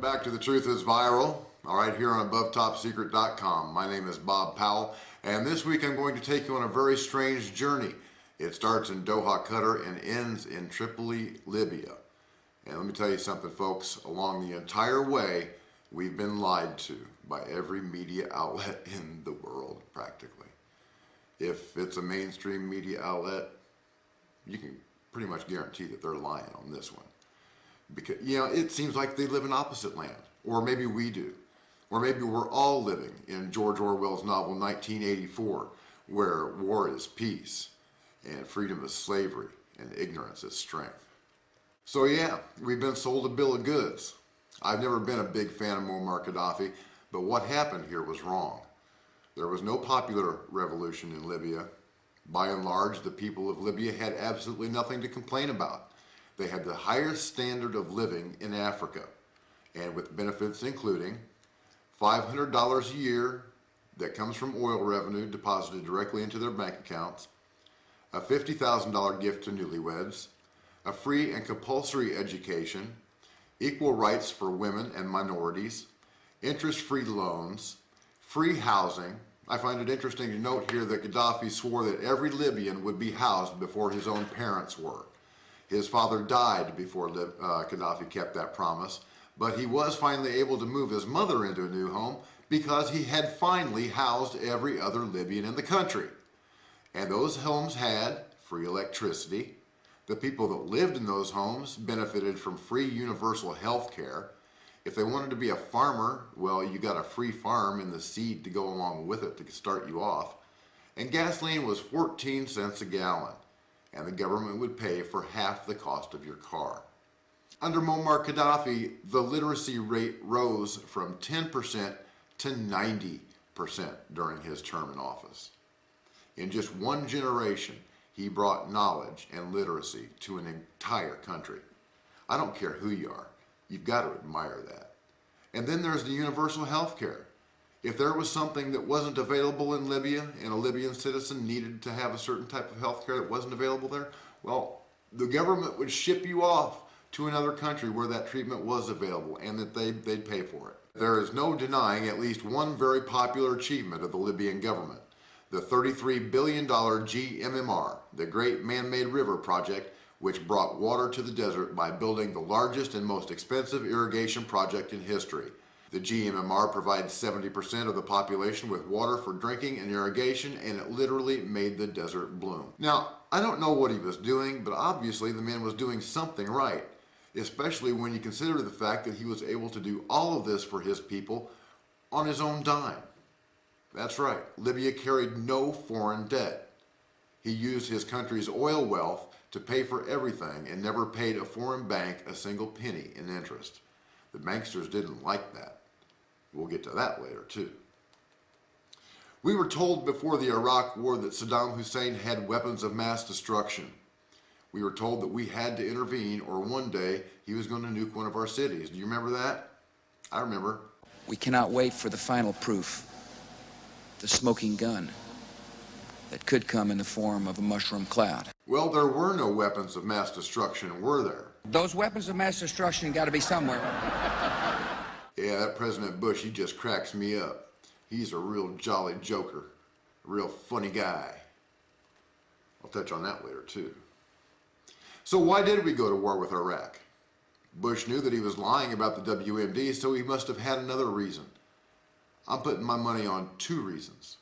Welcome back to The Truth is Viral. All right, here on AboveTopSecret.com. My name is Bob Powell, and this week I'm going to take you on a very strange journey. It starts in Doha, Qatar, and ends in Tripoli, Libya. And let me tell you something, folks. Along the entire way, we've been lied to by every media outlet in the world, practically. If it's a mainstream media outlet, you can pretty much guarantee that they're lying on this one. Because, you know, it seems like they live in opposite land. Or maybe we do. Or maybe we're all living in George Orwell's novel 1984, where war is peace, and freedom is slavery, and ignorance is strength. So yeah, we've been sold a bill of goods. I've never been a big fan of Muammar Gadaffi, but what happened here was wrong. There was no popular revolution in Libya. By and large, the people of Libya had absolutely nothing to complain about. They had the highest standard of living in Africa, and with benefits including $500 a year that comes from oil revenue deposited directly into their bank accounts, a $50,000 gift to newlyweds, a free and compulsory education, equal rights for women and minorities, interest-free loans, free housing. I find it interesting to note here that Gadaffi swore that every Libyan would be housed before his own parents were. His father died before Gadaffi kept that promise, but he was finally able to move his mother into a new home because he had finally housed every other Libyan in the country. And those homes had free electricity. The people that lived in those homes benefited from free universal health care. If they wanted to be a farmer, well, you got a free farm and the seed to go along with it to start you off. And gasoline was 14 cents a gallon, and the government would pay for half the cost of your car. Under Muammar Gadaffi, the literacy rate rose from 10% to 90% during his term in office. In just one generation, he brought knowledge and literacy to an entire country. I don't care who you are, you've got to admire that. And then there's the universal health care. If there was something that wasn't available in Libya and a Libyan citizen needed to have a certain type of health care that wasn't available there, well, the government would ship you off to another country where that treatment was available and that they'd pay for it. There is no denying at least one very popular achievement of the Libyan government: the $33 billion GMMR, the Great Man-Made River Project, which brought water to the desert by building the largest and most expensive irrigation project in history. The GMMR provides 70% of the population with water for drinking and irrigation, and it literally made the desert bloom. Now, I don't know what he was doing, but obviously the man was doing something right, especially when you consider the fact that he was able to do all of this for his people on his own dime. That's right, Libya carried no foreign debt. He used his country's oil wealth to pay for everything and never paid a foreign bank a single penny in interest. The banksters didn't like that. We'll get to that later too. We were told before the Iraq War that Saddam Hussein had weapons of mass destruction. We were told that we had to intervene or one day he was going to nuke one of our cities. Do you remember that? I remember. We cannot wait for the final proof, the smoking gun that could come in the form of a mushroom cloud. Well, there were no weapons of mass destruction, were there? Those weapons of mass destruction got to be somewhere. Yeah, that President Bush, he just cracks me up. He's a real jolly joker, a real funny guy. I'll touch on that later too. So why did we go to war with Iraq? Bush knew that he was lying about the WMD, so he must have had another reason. I'm putting my money on two reasons.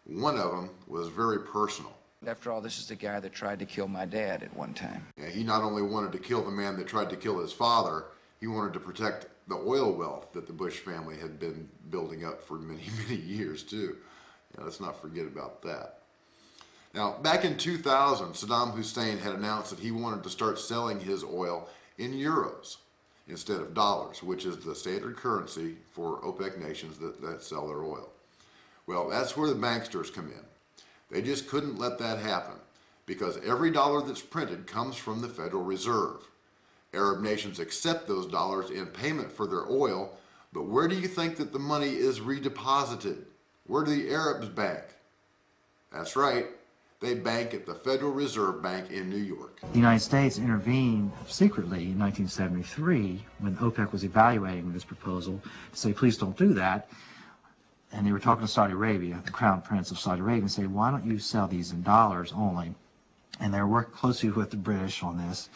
One of them was very personal. After all, this is the guy that tried to kill my dad at one time. Yeah, he not only wanted to kill the man that tried to kill his father, he wanted to protect the oil wealth that the Bush family had been building up for many, many years too. Yeah, let's not forget about that. Now, back in 2000, Saddam Hussein had announced that he wanted to start selling his oil in euros instead of dollars, which is the standard currency for OPEC nations that sell their oil. Well, that's where the banksters come in. They just couldn't let that happen because every dollar that's printed comes from the Federal Reserve. Arab nations accept those dollars in payment for their oil, but where do you think that the money is redeposited? Where do the Arabs bank? That's right, They bank at the Federal Reserve Bank in New York. The United States intervened secretly in 1973 when OPEC was evaluating this proposal to say, please don't do that. And they were talking to Saudi Arabia, the Crown Prince of Saudi Arabia, and say, why don't you sell these in dollars only? And they're working closely with the British on this.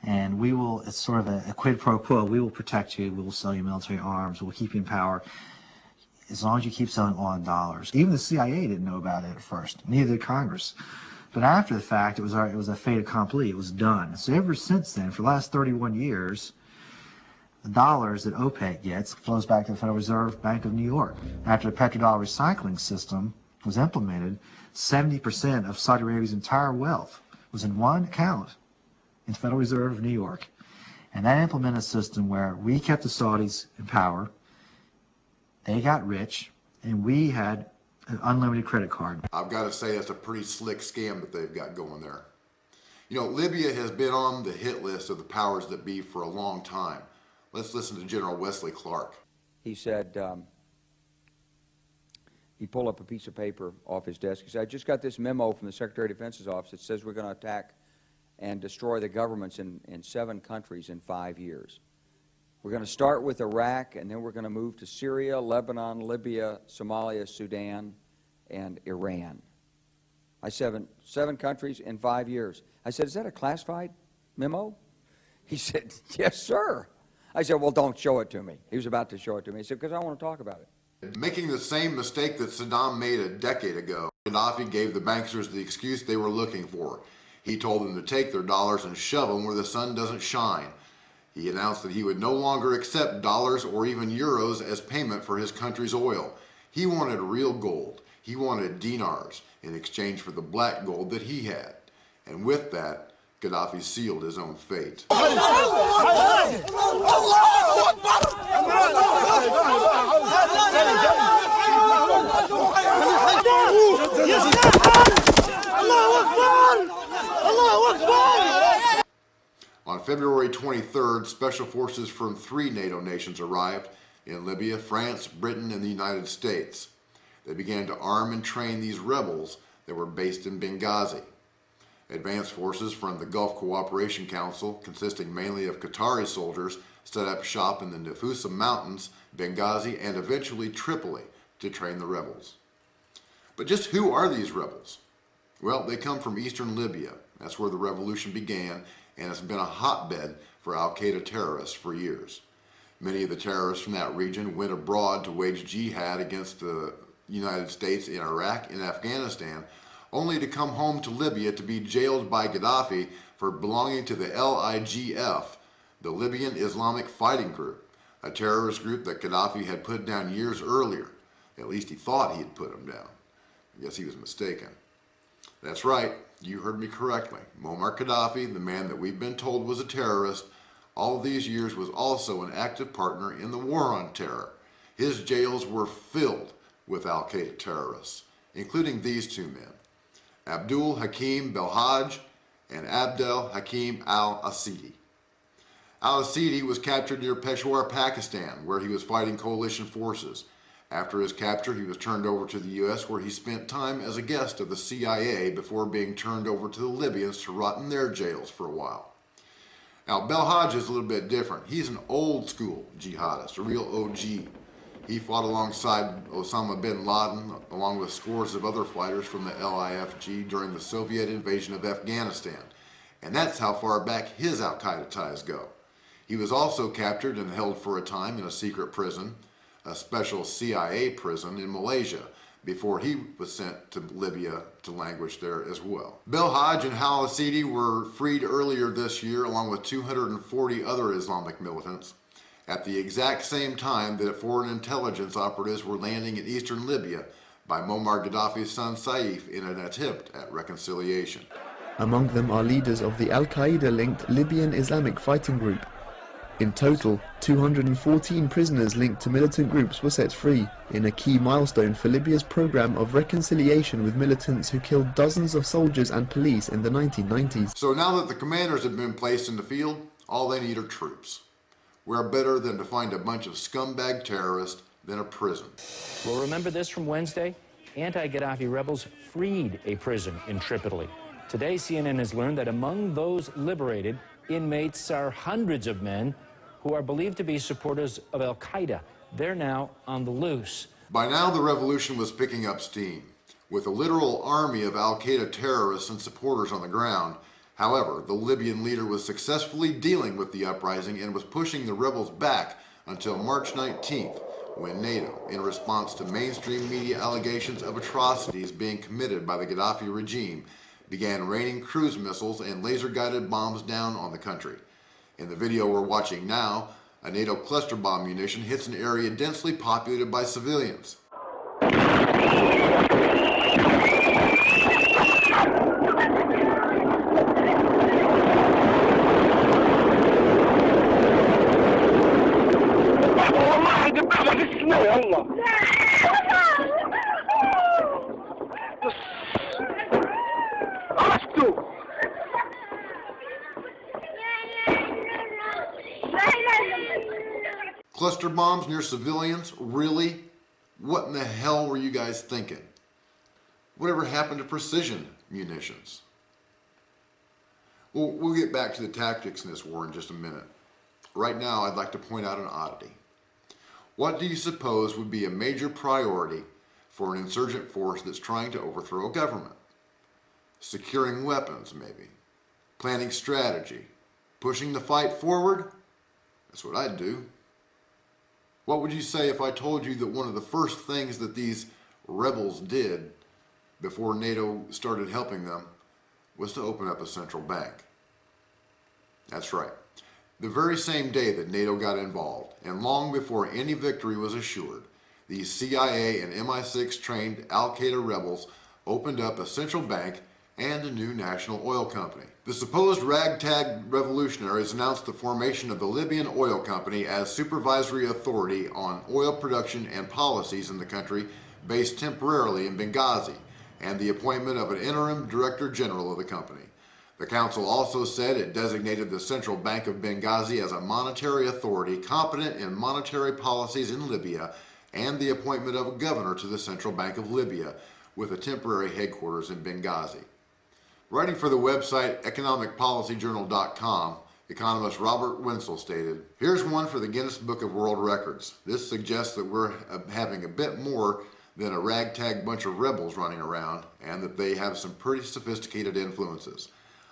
And we will, it's sort of a quid pro quo, we will protect you, we will sell you military arms, we'll keep you in power, as long as you keep selling oil in dollars. Even the CIA didn't know about it at first, neither did Congress. But after the fact, it was a fait accompli, it was done. So ever since then, for the last 31 years, the dollars that OPEC gets flows back to the Federal Reserve Bank of New York. After the petrodollar recycling system was implemented, 70% of Saudi Arabia's entire wealth was in one account in the Federal Reserve of New York. And that implemented a system where we kept the Saudis in power, they got rich, and we had an unlimited credit card. I've got to say it's a pretty slick scam that they've got going there. You know, Libya has been on the hit list of the powers that be for a long time. Let's listen to General Wesley Clark. He said, he pulled up a piece of paper off his desk. He said, I just got this memo from the Secretary of Defense's office that says we're going to attack and destroy the governments in 7 countries in 5 years. We're going to start with Iraq, and then we're going to move to Syria, Lebanon, Libya, Somalia, Sudan, and Iran. I said, 7 countries in 5 years. I said, is that a classified memo? He said, yes, sir. I said, well, don't show it to me. He was about to show it to me. He said, because I want to talk about it. Making the same mistake that Saddam made a decade ago, Gadaffi gave the banksters the excuse they were looking for. He told them to take their dollars and shove them where the sun doesn't shine. He announced that he would no longer accept dollars or even euros as payment for his country's oil. He wanted real gold. He wanted dinars in exchange for the black gold that he had. And with that, Gaddafi sealed his own fate. On February 23rd, special forces from 3 NATO nations arrived in Libya, France, Britain, and the United States. They began to arm and train these rebels that were based in Benghazi. Advanced forces from the Gulf Cooperation Council, consisting mainly of Qatari soldiers, set up shop in the Nafusa Mountains, Benghazi, and eventually Tripoli to train the rebels. But just who are these rebels? Well, they come from eastern Libya. That's where the revolution began, and it's been a hotbed for al-Qaeda terrorists for years. Many of the terrorists from that region went abroad to wage jihad against the United States in Iraq and Afghanistan, only to come home to Libya to be jailed by Gaddafi for belonging to the LIGF, the Libyan Islamic Fighting Group, a terrorist group that Gaddafi had put down years earlier. At least he thought he had put them down. I guess he was mistaken. That's right, you heard me correctly. Muammar Gaddafi, the man that we've been told was a terrorist, all these years was also an active partner in the war on terror. His jails were filled with al-Qaeda terrorists, including these 2 men, Abdul Hakim Belhaj and Abdel Hakim al-Asidi. Al-Asidi was captured near Peshawar, Pakistan, where he was fighting coalition forces. After his capture, he was turned over to the U.S., where he spent time as a guest of the CIA before being turned over to the Libyans to rot in their jails for a while. Now, Belhaj is a little bit different. He's an old-school jihadist, a real OG. He fought alongside Osama bin Laden, along with scores of other fighters from the LIFG during the Soviet invasion of Afghanistan. And that's how far back his al-Qaeda ties go. He was also captured and held for a time in a secret prison, a special CIA prison in Malaysia, before he was sent to Libya to languish there as well. Belhaj and al-Asidi were freed earlier this year, along with 240 other Islamic militants, at the exact same time that foreign intelligence operatives were landing in eastern Libya by Muammar Gaddafi's son Saif in an attempt at reconciliation. Among them are leaders of the al-Qaeda-linked Libyan Islamic Fighting Group. In total, 214 prisoners linked to militant groups were set free, in a key milestone for Libya's program of reconciliation with militants who killed dozens of soldiers and police in the 1990s. So now that the commanders have been placed in the field, all they need are troops. Where better than to find a bunch of scumbag terrorists than a prison? Well, remember this from Wednesday? anti-Gaddafi rebels freed a prison in Tripoli. Today, CNN has learned that among those liberated, inmates are hundreds of men who are believed to be supporters of al-Qaeda. They're now on the loose. By now, the revolution was picking up steam, with a literal army of al-Qaeda terrorists and supporters on the ground. However, the Libyan leader was successfully dealing with the uprising and was pushing the rebels back until March 19th, when NATO, in response to mainstream media allegations of atrocities being committed by the Gadaffi regime, began raining cruise missiles and laser-guided bombs down on the country. In the video we're watching now, a NATO cluster bomb munition hits an area densely populated by civilians. Cluster bombs near civilians? Really? What in the hell were you guys thinking? Whatever happened to precision munitions? Well, we'll get back to the tactics in this war in just a minute. Right now, I'd like to point out an oddity. What do you suppose would be a major priority for an insurgent force that's trying to overthrow a government? Securing weapons, maybe. Planning strategy. Pushing the fight forward? That's what I'd do. What would you say if I told you that one of the first things that these rebels did before NATO started helping them was to open up a central bank? That's right. The very same day that NATO got involved, and long before any victory was assured, these CIA and MI6 trained al-Qaeda rebels opened up a central bank and a new national oil company. The supposed ragtag revolutionaries announced the formation of the Libyan Oil Company as supervisory authority on oil production and policies in the country, based temporarily in Benghazi, and the appointment of an interim director general of the company. The council also said it designated the Central Bank of Benghazi as a monetary authority competent in monetary policies in Libya, and the appointment of a governor to the Central Bank of Libya, with a temporary headquarters in Benghazi. Writing for the website economicpolicyjournal.com, economist Robert Wenzel stated, "Here's one for the Guinness Book of World Records. This suggests that we're having a bit more than a ragtag bunch of rebels running around, and that they have some pretty sophisticated influences.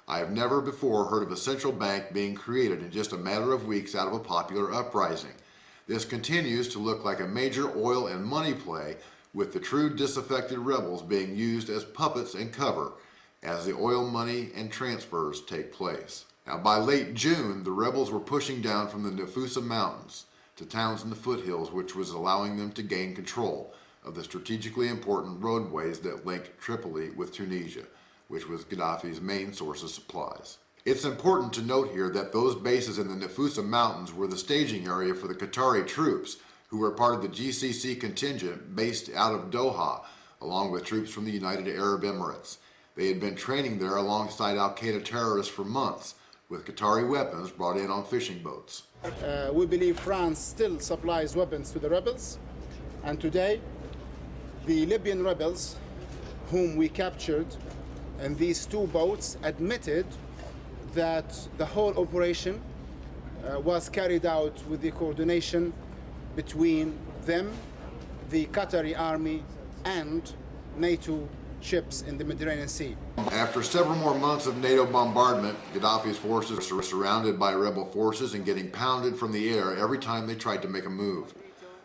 I have never before heard of a central bank being created in just a matter of weeks out of a popular uprising. This continues to look like a major oil and money play, with the true disaffected rebels being used as puppets and cover as the oil money and transfers take place." Now, by late June, the rebels were pushing down from the Nafusa Mountains to towns in the foothills, which was allowing them to gain control of the strategically important roadways that linked Tripoli with Tunisia, which was Gaddafi's main source of supplies. It's important to note here that those bases in the Nafusa Mountains were the staging area for the Qatari troops, who were part of the GCC contingent based out of Doha, along with troops from the United Arab Emirates. They had been training there alongside al-Qaeda terrorists for months, with Qatari weapons brought in on fishing boats. We believe France still supplies weapons to the rebels, and today the Libyan rebels whom we captured in these two boats admitted that the whole operation was carried out with the coordination between them, the Qatari Army, and NATO ships in the Mediterranean Sea. After several more months of NATO bombardment, Gaddafi's forces were surrounded by rebel forces and getting pounded from the air every time they tried to make a move.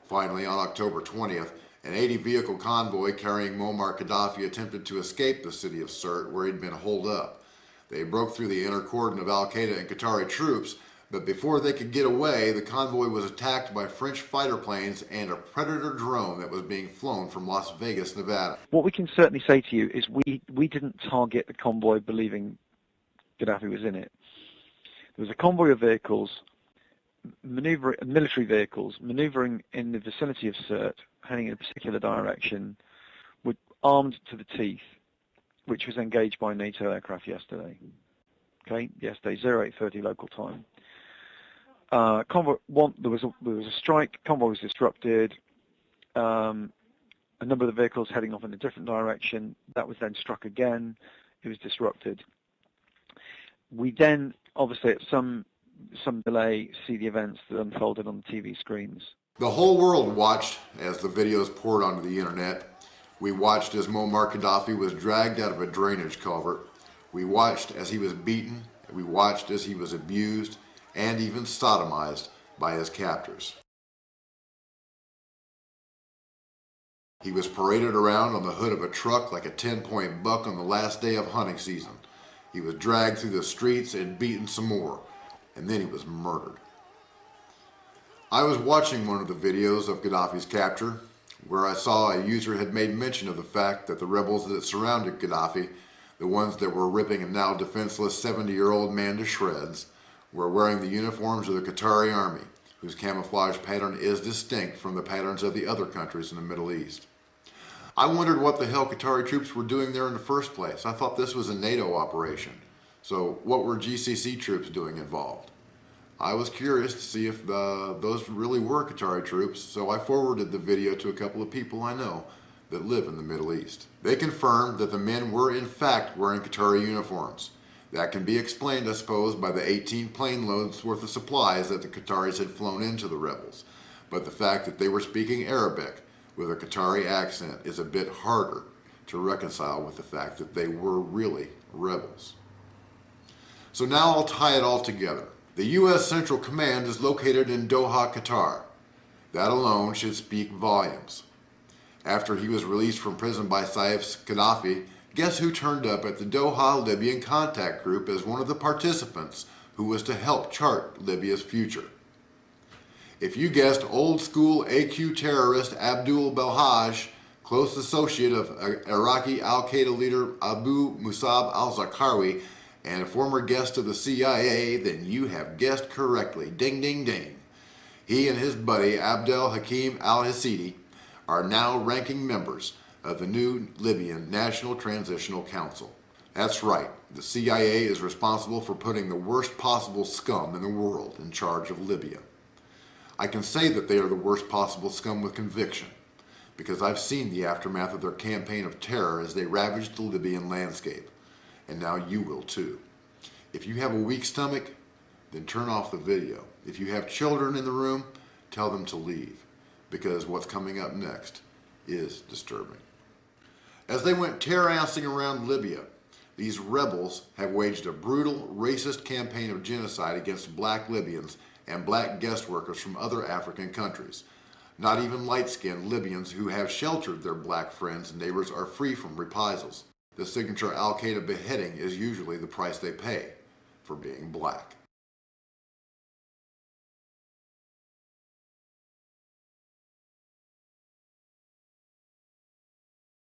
Finally, on October 20th, an 80-vehicle convoy carrying Muammar Gaddafi attempted to escape the city of Sirte, where he'd been holed up. They broke through the inner cordon of al-Qaeda and Qatari troops, but before they could get away, the convoy was attacked by French fighter planes and a Predator drone that was being flown from Las Vegas, Nevada. What we can certainly say to you is we didn't target the convoy believing Gaddafi was in it. There was a convoy of vehicles, military vehicles, maneuvering in the vicinity of Sirte, heading in a particular direction, were armed to the teeth, which was engaged by NATO aircraft yesterday. Okay, yesterday, 08:30 local time. Convoy one, there was a strike. Convoy was disrupted. a number of the vehicles heading off in a different direction. That was then struck again. It was disrupted. We then, obviously, at some delay, see the events that unfolded on the TV screens. The whole world watched as the videos poured onto the internet. We watched as Muammar Gadaffi was dragged out of a drainage culvert. We watched as he was beaten. We watched as he was abused and even sodomized by his captors. He was paraded around on the hood of a truck like a 10-point buck on the last day of hunting season. He was dragged through the streets and beaten some more, and then he was murdered. I was watching one of the videos of Gaddafi's capture, where I saw a user had made mention of the fact that the rebels that surrounded Gaddafi, the ones that were ripping a now defenseless 70-year-old man to shreds, were wearing the uniforms of the Qatari Army, whose camouflage pattern is distinct from the patterns of the other countries in the Middle East. I wondered what the hell Qatari troops were doing there in the first place. I thought this was a NATO operation. So what were GCC troops doing involved? I was curious to see if those really were Qatari troops, so I forwarded the video to a couple of people I know that live in the Middle East. They confirmed that the men were in fact wearing Qatari uniforms. That can be explained, I suppose, by the 18 plane loads worth of supplies that the Qataris had flown into the rebels. But the fact that they were speaking Arabic with a Qatari accent is a bit harder to reconcile with the fact that they were really rebels. So now I'll tie it all together. The U.S. Central Command is located in Doha, Qatar. That alone should speak volumes. After he was released from prison by Saif Gadaffi, guess who turned up at the Doha Libyan Contact Group as one of the participants who was to help chart Libya's future? If you guessed old school AQ terrorist Abdul Belhaj, close associate of Iraqi al-Qaeda leader Abu Musab al-Zarqawi, and a former guest of the CIA, then you have guessed correctly. Ding, ding, ding. He and his buddy Abdel Hakim al-Hasidi are now ranking members of the new Libyan National Transitional Council. That's right, the CIA is responsible for putting the worst possible scum in the world in charge of Libya. I can say that they are the worst possible scum with conviction, because I've seen the aftermath of their campaign of terror as they ravaged the Libyan landscape, and now you will too. If you have a weak stomach, then turn off the video. If you have children in the room, tell them to leave, because what's coming up next is disturbing. As they went terror-assing around Libya, these rebels have waged a brutal, racist campaign of genocide against black Libyans and black guest workers from other African countries. Not even light-skinned Libyans who have sheltered their black friends and neighbors are free from reprisals. The signature al-Qaeda beheading is usually the price they pay for being black.